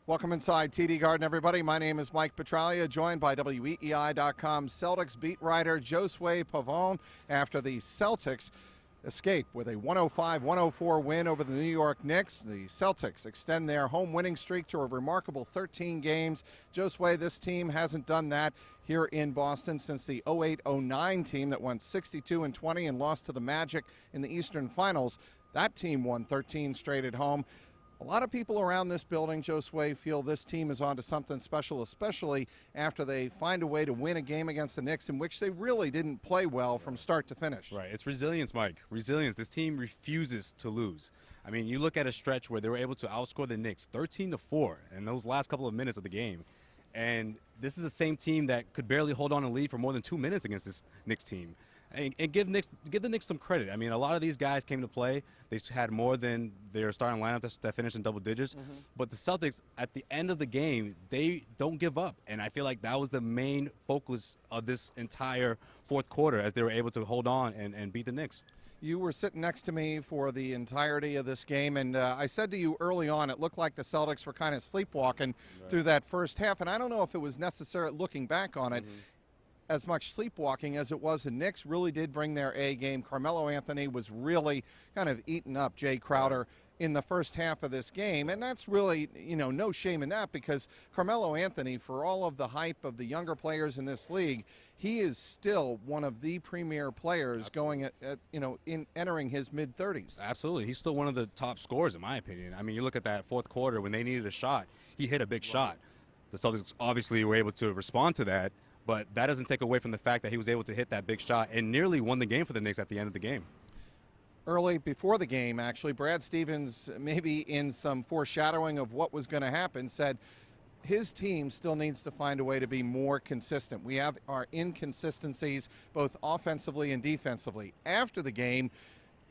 Welcome inside TD Garden, everybody. My name is Mike Petraglia, joined by WEEI.com Celtics beat writer Josue Pavon after the Celtics escape with a 105-104 win over the New York Knicks. The Celtics extend their home winning streak to a remarkable 13 games. Josue, this team hasn't done that here in Boston since the 08-09 team that went 62-20 and lost to the Magic in the Eastern Finals. That team won 13 straight at home. A lot of people around this building, Josue, feel this team is on to something special, especially after they find a way to win a game against the Knicks in which they really didn't play well from start to finish. Right. It's resilience, Mike. Resilience. This team refuses to lose. I mean, you look at a stretch where they were able to outscore the Knicks 13-4 in those last couple of minutes of the game. And this is the same team that could barely hold on and lead for more than 2 minutes against this Knicks team. And give the Knicks some credit. I mean, a lot of these guys came to play. They had more than their starting lineup that finished in double digits. But the Celtics, at the end of the game, they don't give up. And I feel like that was the main focus of this entire fourth quarter as they were able to hold on and beat the Knicks. You were sitting next to me for the entirety of this game, and I said to you early on, it looked like the Celtics were kind of sleepwalking through that first half. And I don't know if it was necessary, looking back on it, as much sleepwalking as it was. The Knicks really did bring their A game. Carmelo Anthony was really kind of eating up Jay Crowder in the first half of this game, and that's really, no shame in that, because Carmelo Anthony, for all of the hype of the younger players in this league, he is still one of the premier players going in entering his mid-30s. Absolutely. He's still one of the top scorers, in my opinion. I mean, you look at that fourth quarter when they needed a shot, he hit a big shot. The Celtics obviously were able to respond to that, but that doesn't take away from the fact that he was able to hit that big shot and nearly won the game for the Knicks at the end of the game. Early before the game, actually, Brad Stevens, maybe in some foreshadowing of what was going to happen, said his team still needs to find a way to be more consistent. We have our inconsistencies both offensively and defensively. After the game,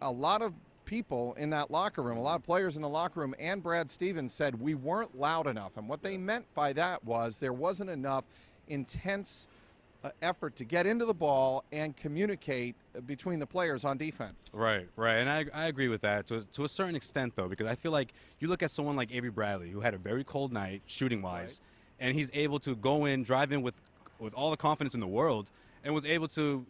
a lot of people in that locker room, a lot of players in the locker room, and Brad Stevens said we weren't loud enough. And what they meant by that was there wasn't enough intense effort to get into the ball and communicate between the players on defense. Right. And I agree with that to a certain extent, though, because I feel like you look at someone like Avery Bradley, who had a very cold night shooting-wise, and he's able to go in, drive in with all the confidence in the world, and was able to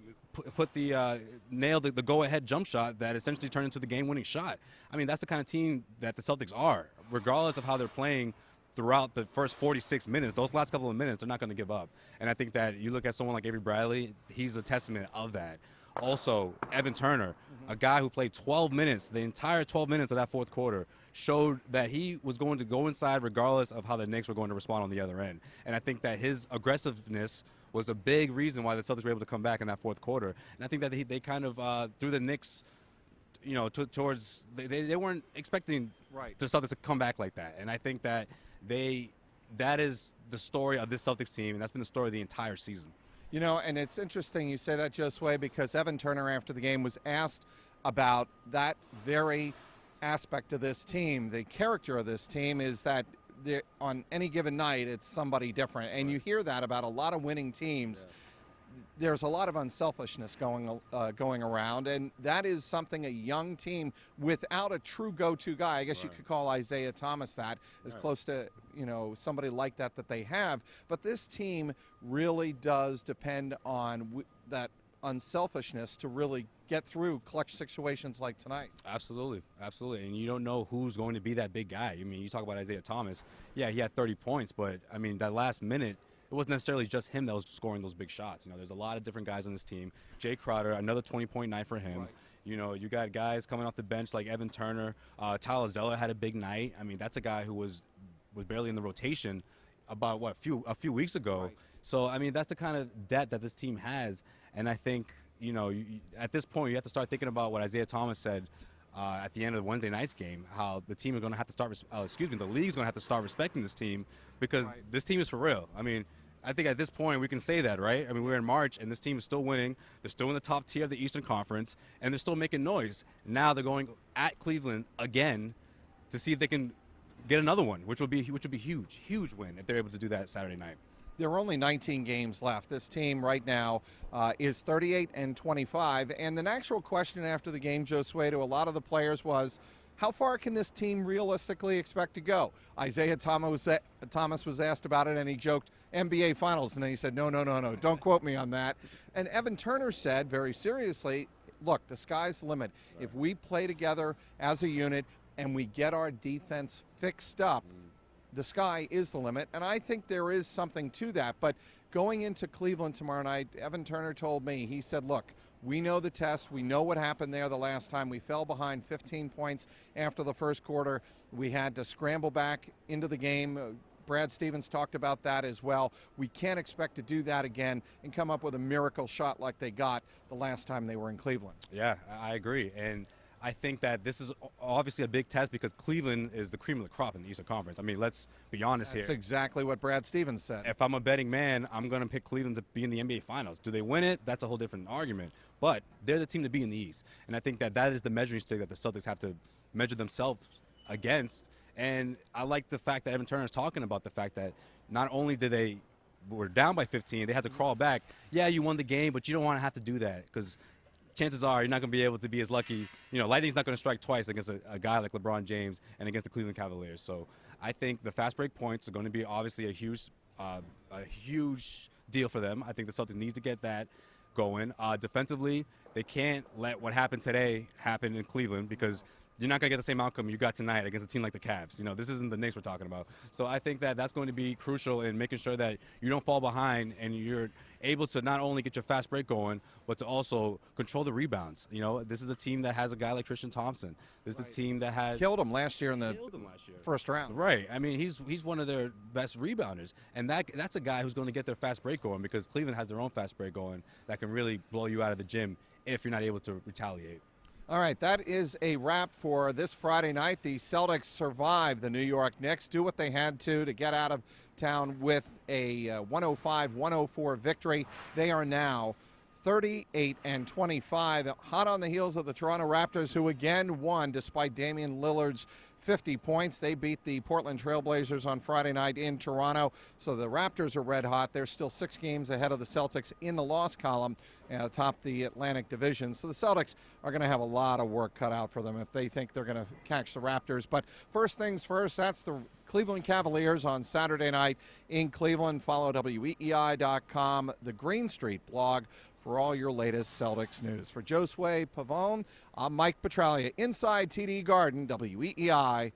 nail the go-ahead jump shot that essentially turned into the game-winning shot. I mean, that's the kind of team that the Celtics are, regardless of how they're playing. Throughout the first 46 minutes, those last couple of minutes, they're not going to give up. And I think that you look at someone like Avery Bradley, he's a testament of that. Also, Evan Turner, a guy who played 12 minutes, the entire 12 minutes of that fourth quarter, showed that he was going to go inside regardless of how the Knicks were going to respond on the other end. And I think that his aggressiveness was a big reason why the Celtics were able to come back in that fourth quarter. And I think that they kind of threw the Knicks towards they weren't expecting the Celtics to come back like that. And I think that that is the story of this Celtics team, and that's been the story of the entire season. And it's interesting you say that, Josue, because Evan Turner after the game was asked about that very aspect of this team. The character of this team is that on any given night it's somebody different, and you hear that about a lot of winning teams. There's a lot of unselfishness going around, and that is something a young team without a true go-to guy, I guess you could call Isaiah Thomas that, as close to somebody like that they have. But this team really does depend on that unselfishness to really get through clutch situations like tonight. Absolutely. And you don't know who's going to be that big guy. I mean, you talk about Isaiah Thomas. Yeah, he had 30 points, but I mean, that last minute, it wasn't necessarily just him that was scoring those big shots. There's a lot of different guys on this team. Jay Crowder, another 20-point night for him. You got guys coming off the bench like Evan Turner. Tyler Zeller had a big night. I mean, that's a guy who was barely in the rotation about a few weeks ago. So I mean, that's the kind of depth that this team has. And I think at this point you have to start thinking about what Isaiah Thomas said at the end of the Wednesday night's game, how the team is going to have to start. The league's going to have to start respecting this team, because this team is for real. I mean, I think at this point we can say that, right? I mean, we're in March, and this team is still winning. They're still in the top tier of the Eastern Conference, and they're still making noise. Now they're going at Cleveland again to see if they can get another one, which would be huge win if they're able to do that Saturday night. There are only 19 games left. This team right now is 38-25, and the natural question after the game, Josue, to a lot of the players was, How far can this team realistically expect to go? Isaiah Thomas was asked about it, and he joked NBA Finals, and then he said, no, don't quote me on that. And Evan Turner said very seriously, look, the sky's the limit. If we play together as a unit and we get our defense fixed up, the sky is the limit. And I think there is something to that. But going into Cleveland tomorrow night, Evan Turner told me, he said, look, we know the test. We know what happened there the last time. We fell behind 15 points after the first quarter. We had to scramble back into the game. Brad Stevens talked about that as well. We can't expect to do that again and come up with a miracle shot like they got the last time they were in Cleveland. Yeah, I agree. And I think that this is obviously a big test because Cleveland is the cream of the crop in the Eastern Conference. I mean, let's be honest here. That's exactly what Brad Stevens said. If I'm a betting man, I'm going to pick Cleveland to be in the NBA Finals. Do they win it? That's a whole different argument. But they're the team to be in the East. And I think that that is the measuring stick that the Celtics have to measure themselves against. And I like the fact that Evan Turner is talking about the fact that not only did they were down by 15, they had to crawl back. Yeah, you won the game, but you don't want to have to do that because chances are you're not going to be able to be as lucky. You know, lightning's not going to strike twice against a guy like LeBron James and against the Cleveland Cavaliers. So I think the fast break points are going to be obviously a huge deal for them. I think the Celtics needs to get that going. Defensively, they can't let what happened today happen in Cleveland because you're not going to get the same outcome you got tonight against a team like the Cavs. You know, this isn't the Knicks we're talking about. So I think that that's going to be crucial in making sure that you don't fall behind and you're able to not only get your fast break going, but to also control the rebounds. You know, this is a team that has a guy like Tristan Thompson. This is a team that has killed him last year in the first round. Right. I mean, he's one of their best rebounders, and that's a guy who's going to get their fast break going because Cleveland has their own fast break going that can really blow you out of the gym if you're not able to retaliate. All right, that is a wrap for this Friday night. The Celtics survived the New York Knicks, do what they had to get out of town with a 105-104 victory. They are now 38-25, hot on the heels of the Toronto Raptors, who again won despite Damian Lillard's 50 points. They beat the Portland Trailblazers on Friday night in Toronto. So the Raptors are red hot. They're still 6 games ahead of the Celtics in the loss column atop the Atlantic Division. So the Celtics are going to have a lot of work cut out for them if they think they're going to catch the Raptors. But first things first, that's the Cleveland Cavaliers on Saturday night in Cleveland. Follow WEEI.com, the Green Street blog, for all your latest Celtics news. For Josue Pavon, I'm Mike Petraglia, inside TD Garden, WEEI.com.